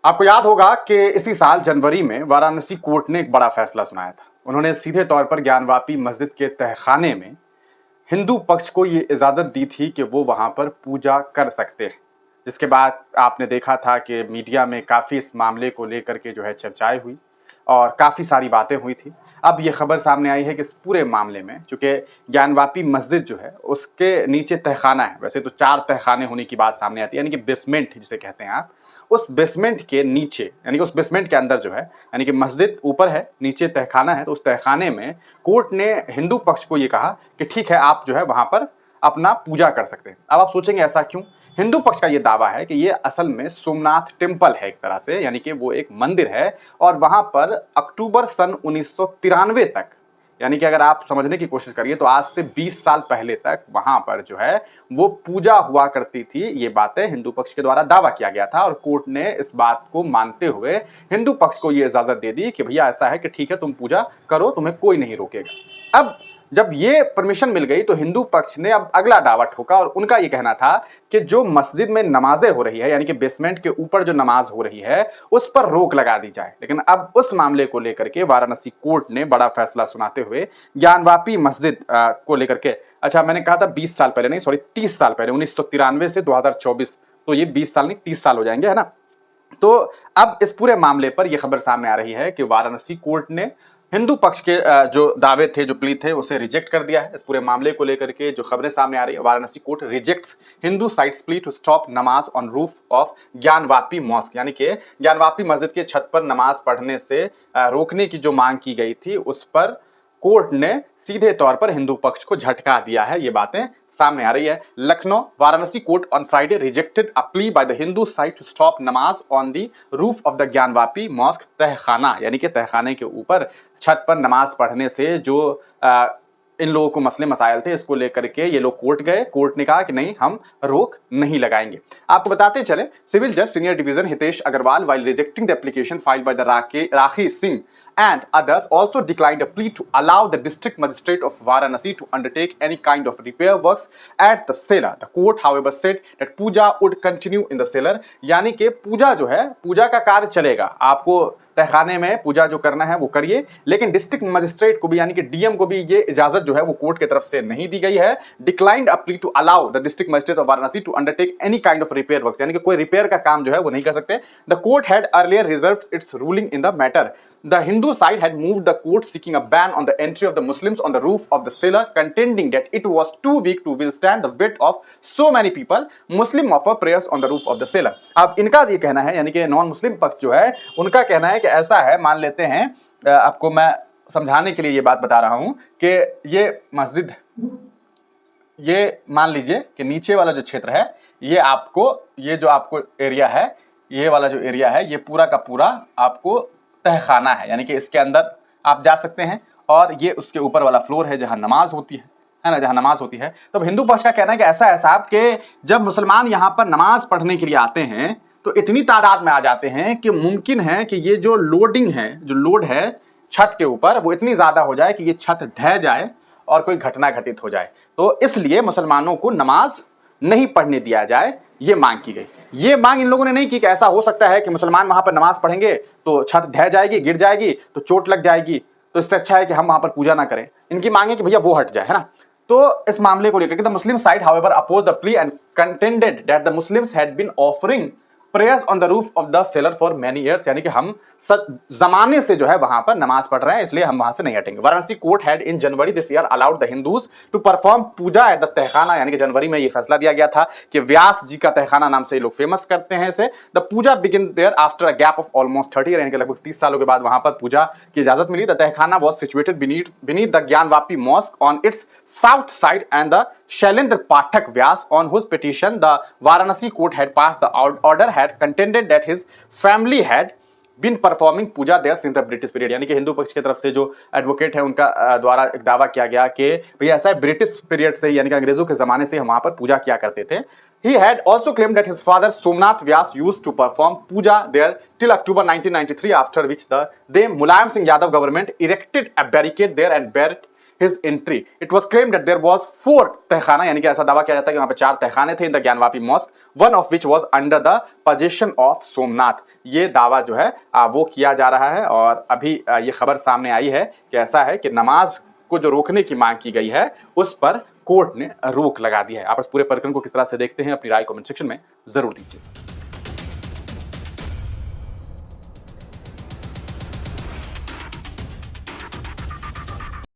आपको याद होगा कि इसी साल जनवरी में वाराणसी कोर्ट ने एक बड़ा फैसला सुनाया था। उन्होंने सीधे तौर पर ज्ञानवापी मस्जिद के तहखाने में हिंदू पक्ष को ये इजाज़त दी थी कि वो वहाँ पर पूजा कर सकते हैं। जिसके बाद आपने देखा था कि मीडिया में काफ़ी इस मामले को लेकर के जो है चर्चाएँ हुई और काफ़ी सारी बातें हुई थी। अब ये खबर सामने आई है कि इस पूरे मामले में चूँकि ज्ञानवापी मस्जिद जो है उसके नीचे तहखाना है, वैसे तो 4 तहखाने होने की बात सामने आती है, यानी कि बेसमेंट जिसे कहते हैं आप। उस बेसमेंट के नीचे यानी कि उस बेसमेंट के अंदर जो है, यानी कि मस्जिद ऊपर है, नीचे तहखाना है, तो उस तहखाने में कोर्ट ने हिंदू पक्ष को ये कहा कि ठीक है, आप जो है वहाँ पर अपना पूजा कर सकते हैं। अब आप सोचेंगे ऐसा क्यों? हिंदू पक्ष का ये दावा है कि ये असल में सोमनाथ टेम्पल है एक तरह से, यानी कि वो एक मंदिर है और वहाँ पर अक्टूबर सन 1993 तक, यानी कि अगर आप समझने की कोशिश करिए तो आज से 20 साल पहले तक वहां पर जो है वो पूजा हुआ करती थी। ये बातें हिंदू पक्ष के द्वारा दावा किया गया था और कोर्ट ने इस बात को मानते हुए हिंदू पक्ष को ये इजाजत दे दी कि भैया ऐसा है कि ठीक है, तुम पूजा करो, तुम्हें कोई नहीं रोकेगा। अब जब ये परमिशन मिल गई तो हिंदू पक्ष ने अब अगला दावा ठोका और उनका ये कहना था कि जो मस्जिद में नमाजें हो रही है, यानी कि बेसमेंट के ऊपर जो नमाज हो रही है, उस पर रोक लगा दी जाए। लेकिन अब उस मामले को लेकर के वाराणसी कोर्ट ने बड़ा फैसला सुनाते हुए ज्ञानवापी मस्जिद को लेकर के, अच्छा मैंने कहा था 20 साल पहले नहीं, सॉरी 30 साल पहले, 1993 से 2024, तो ये 20 साल नहीं 30 साल हो जाएंगे, है ना। तो अब इस पूरे मामले पर यह खबर सामने आ रही है कि वाराणसी कोर्ट ने हिंदू पक्ष के जो दावे थे, जो प्ली थे, उसे रिजेक्ट कर दिया है। इस पूरे मामले को लेकर के जो खबरें सामने आ रही है, Varanasi court rejects Hindu side's plea to stop namaz on roof of Gyanvapi mosque, यानी कि ज्ञानवापी मस्जिद के छत पर नमाज पढ़ने से रोकने की जो मांग की गई थी उस पर कोर्ट ने सीधे तौर पर हिंदू पक्ष को झटका दिया है। ये बातें सामने आ रही है। Lucknow Varanasi court on Friday rejected a plea by the Hindu side to stop namaz on the roof of the Gyanvapi mosque tehkhana, यानी कि तहखाने के ऊपर छत पर नमाज पढ़ने से जो इन लोगों को मसले मसाइल थे, इसको लेकर के ये लोग कोर्ट गए। कोर्ट ने कहा कि नहीं, हम रोक नहीं लगाएंगे। आपको बताते चले, सिविल जज senior division Hitesh Agarwal while rejecting the application filed by the Rakhi Singh and others also declined a plea to allow the district magistrate of Varanasi to undertake any kind of repair works at the cellar. The court, however, said that puja would continue in the cellar, यानी कि पूजा जो है, पूजा का कार्य चलेगा, आपको तहखाने में पूजा जो करना है वो करिए, लेकिन डिस्ट्रिक्ट मजिस्ट्रेट को भी यानी कि डीएम को भी ये इजाजत जो है वो कोर्ट की तरफ से नहीं दी गई है। Declined a plea to allow the district magistrate of Varanasi to undertake any kind of repair works, यानी कि कोई रिपेयर का काम जो है वो नहीं कर सकते। The court had earlier reserved it's ruling in the matter. The Hindu side had moved the court seeking a ban on the entry of the Muslims on the roof of the cellar, contending that it was too weak to withstand the weight of so many people. Muslim offer prayers on the roof of the cellar. अब इनका ये कहना है, यानी कि non Muslim पक्ष जो है उनका कहना है कि ऐसा है, मान लेते हैं, आपको मैं समझाने के लिए ये बात बता रहा हूँ कि ये मस्जिद, ये मान लीजिए कि नीचे वाला जो क्षेत्र है, ये आपको, ये जो आपको एरिया है, ये वाला जो एरिया है, ये पूरा का पूरा आपको तहखाना है, यानी कि इसके अंदर आप जा सकते हैं और ये उसके ऊपर वाला फ्लोर है जहां नमाज होती है ना, जहां नमाज होती है। तो हिंदू पक्ष का कहना है कि ऐसा है साहब कि जब मुसलमान यहां पर नमाज पढ़ने के लिए आते हैं तो इतनी तादाद में आ जाते हैं कि मुमकिन है कि ये जो लोडिंग है, जो लोड है छत के ऊपर, वो इतनी ज्यादा हो जाए कि ये छत ढह जाए और कोई घटना घटित हो जाए। तो इसलिए मुसलमानों को नमाज नहीं पढ़ने दिया जाए, ये मांग की गई। ये मांग इन लोगों ने नहीं की कि ऐसा हो सकता है कि मुसलमान वहां पर नमाज पढ़ेंगे तो छत ढह जाएगी, गिर जाएगी, तो चोट लग जाएगी, तो इससे अच्छा है कि हम वहां पर पूजा ना करें। इनकी मांग है कि भैया वो हट जाए, है ना। तो इस मामले को लेकर के the Muslim side however oppose the plea and contended that the Muslims had been offering prayers on the roof of the cellar for many years, यानी कि हम जमाने से जो है वहां पर नमाज पढ़ रहे हैं, इसलिए हम वहां से नहीं हटेंगे। Varanasi court had in January this year allowed the Hindus to perform puja at the tehkhana, यानी कि जनवरी में ये फैसला दिया गया था कि व्यास जी का तहखाना नाम से ये लोग फेमस करते हैं इसे। The puja begin thereafter a gap of almost 30 year, यानी कि लगभग 30 सालों के बाद वहां पर पूजा की इजाजत मिली। The tehkhana was situated beneath the Gyanvapi mosque on its south side and the Shailendra Pathak Vyas, on whose petition the Varanasi court had passed the order, had contended that his family had been performing puja there since the British period, यानी कि हिंदू पक्ष की तरफ से जो advocate है उनका द्वारा एक दावा किया गया कि भैया ऐसा है, ब्रिटिश पीरियड से यानी कि अंग्रेजों के जमाने से हम वहां पर पूजा किया करते थे। He had also claimed that his father Somnath Vyas used to perform puja there till October 1993, after which the Mulayam Singh Yadav government erected a barricade there and buried his entry it was claimed that there was 4 तहखाना, यानी कि ऐसा दावा किया जाता है कि वहां पे 4 तहखाने थे in the Gyanvapi mosque, one of which was under the position of Somnath. ये दावा जो है वो किया जा रहा है और अभी ये खबर सामने आई है कि ऐसा है कि नमाज को जो रोकने की मांग की गई है उस पर कोर्ट ने रोक लगा दी है। आप इस पूरे प्रकरण को किस तरह से देखते हैं, अपनी राय कमेंट सेक्शन में जरूर दीजिए।